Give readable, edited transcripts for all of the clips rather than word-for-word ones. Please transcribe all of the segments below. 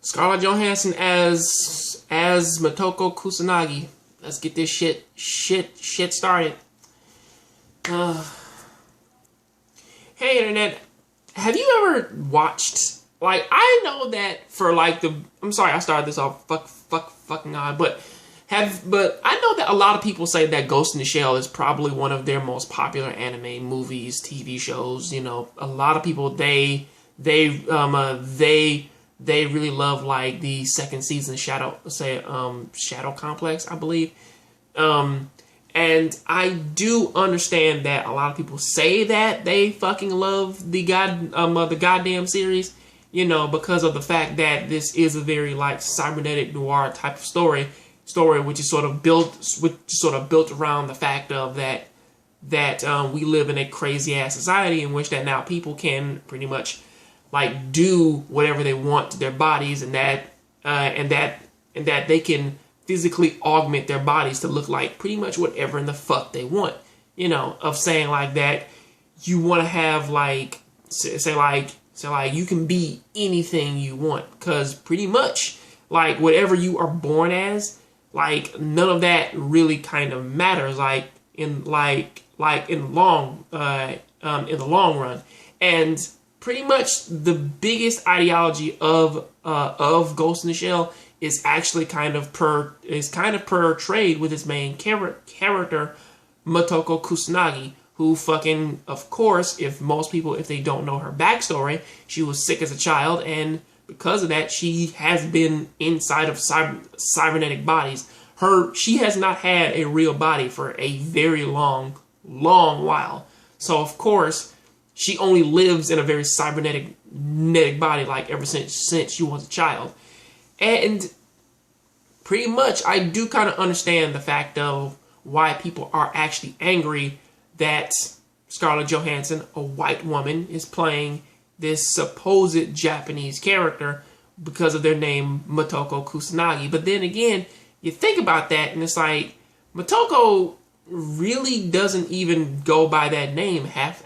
Scarlett Johansson as Motoko Kusanagi. Let's get this shit started. Hey internet, have you ever watched, like, I know that for like I'm sorry I started this off fucking odd, but I know that a lot of people say that Ghost in the Shell is probably one of their most popular anime movies, TV shows. You know, a lot of people they really love like the second season Shadow Complex, I believe. And I do understand that a lot of people say that they fucking love the goddamn series, you know, because of the fact that this is a very like cybernetic noir type of story, which is sort of built around the fact of that we live in a crazy ass society in which that now people can pretty much like do whatever they want to their bodies, and that they can physically augment their bodies to look like pretty much whatever in the fuck they want. You know, of saying like that you want to have like say like you can be anything you want, because pretty much like whatever you are born as, like none of that really kind of matters like in the long run. And pretty much the biggest ideology of Ghost in the Shell is actually kind of portrayed with its main character Motoko Kusanagi, who fucking, of course, if they don't know her backstory, she was sick as a child, and because of that, she has been inside of cybernetic bodies. She has not had a real body for a very long while. So of course, she only lives in a very cybernetic body, like ever since she was a child. And pretty much, I do kind of understand the fact of why people are actually angry that Scarlett Johansson, a white woman, is playing this supposed Japanese character because of their name, Motoko Kusanagi. But then again, you think about that, and it's like, Motoko really doesn't even go by that name half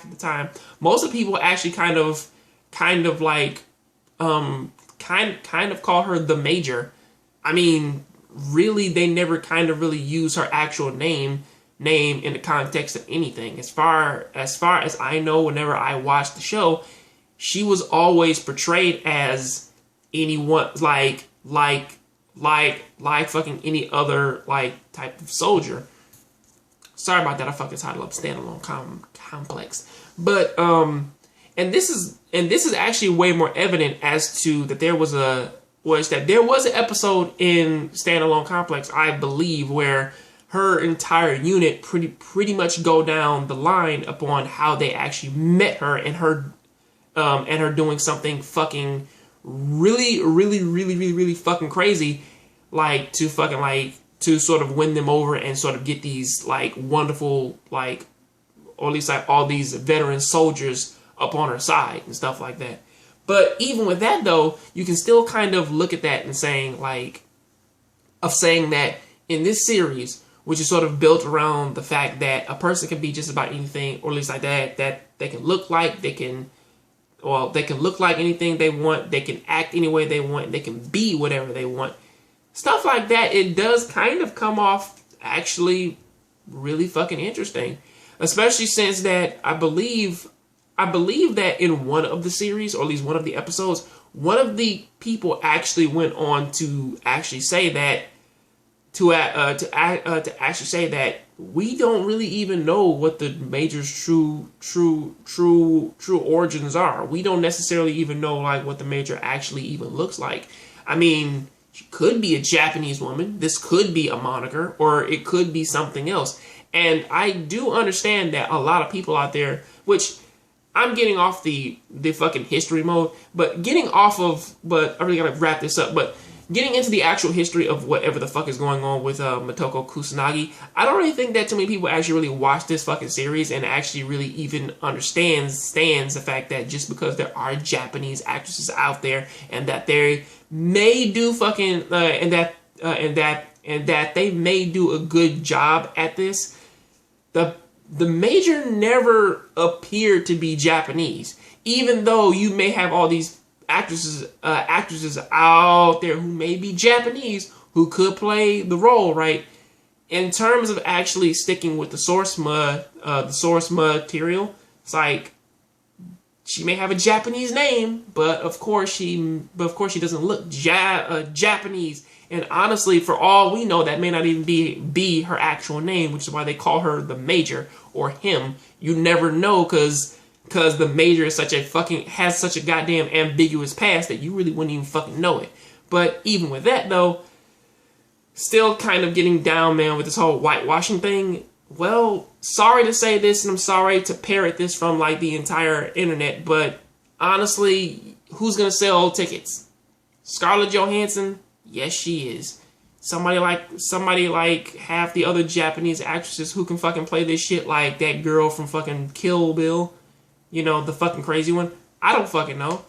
the time. Most of the people actually kind of call her the Major. I mean, really, they never kind of really use her actual name in the context of anything. As far as I know, whenever I watched the show, she was always portrayed as anyone like fucking any other like type of soldier. Sorry about that. I fucking titled up Standalone Complex. But and this is actually way more evident as to that there was an episode in Standalone Complex, I believe, where her entire unit pretty much go down the line upon how they actually met her, and her doing something fucking really fucking crazy, like to sort of win them over and sort of get these like wonderful, like, or at least like all these veteran soldiers up on her side and stuff like that. But even with that though, you can still kind of look at that and saying that in this series, which is sort of built around the fact that a person can be just about anything, or at least like that they can look like, they can look like anything they want, they can act any way they want, they can be whatever they want. Stuff like that, it does kind of come off actually really fucking interesting. Especially since that I believe that in one of the series, or at least one of the episodes, one of the people actually went on to actually say that to actually say that we don't really even know what the Major's true origins are. We don't necessarily even know like what the Major actually even looks like. I mean, she could be a Japanese woman. This could be a moniker, or it could be something else. And I do understand that a lot of people out there, which I'm getting off the fucking history mode, but I really gotta wrap this up, but getting into the actual history of whatever the fuck is going on with Motoko Kusanagi, I don't really think that too many people actually really watch this fucking series and actually really even stands the fact that just because there are Japanese actresses out there and that they may do fucking and that they may do a good job at this, the Major never appeared to be Japanese, even though you may have all these actresses out there who may be Japanese who could play the role, right? In terms of actually sticking with the source material, it's like she may have a Japanese name, but of course she doesn't look Japanese. And honestly, for all we know, that may not even be her actual name, which is why they call her the Major or him. You never know, because the Major is has such a goddamn ambiguous past that you really wouldn't even fucking know it. But even with that though, still kind of getting down, man, with this whole whitewashing thing. Well, sorry to say this, and I'm sorry to parrot this from like the entire internet, but honestly, who's gonna sell tickets? Scarlett Johansson? Yes, she is. Somebody like half the other Japanese actresses who can fucking play this shit, like that girl from fucking Kill Bill, you know, the fucking crazy one. I don't fucking know.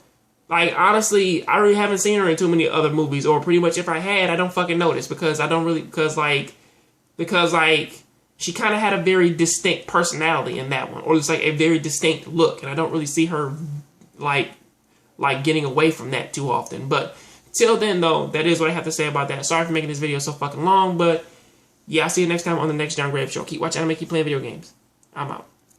Like, honestly, I really haven't seen her in too many other movies, or pretty much if I had, I don't fucking notice, because she kind of had a very distinct personality in that one, or just like a very distinct look, and I don't really see her like getting away from that too often. But till then, though, that is what I have to say about that. Sorry for making this video so fucking long, but yeah, I'll see you next time on the next John Graves Show. Keep watching anime, keep playing video games. I'm out.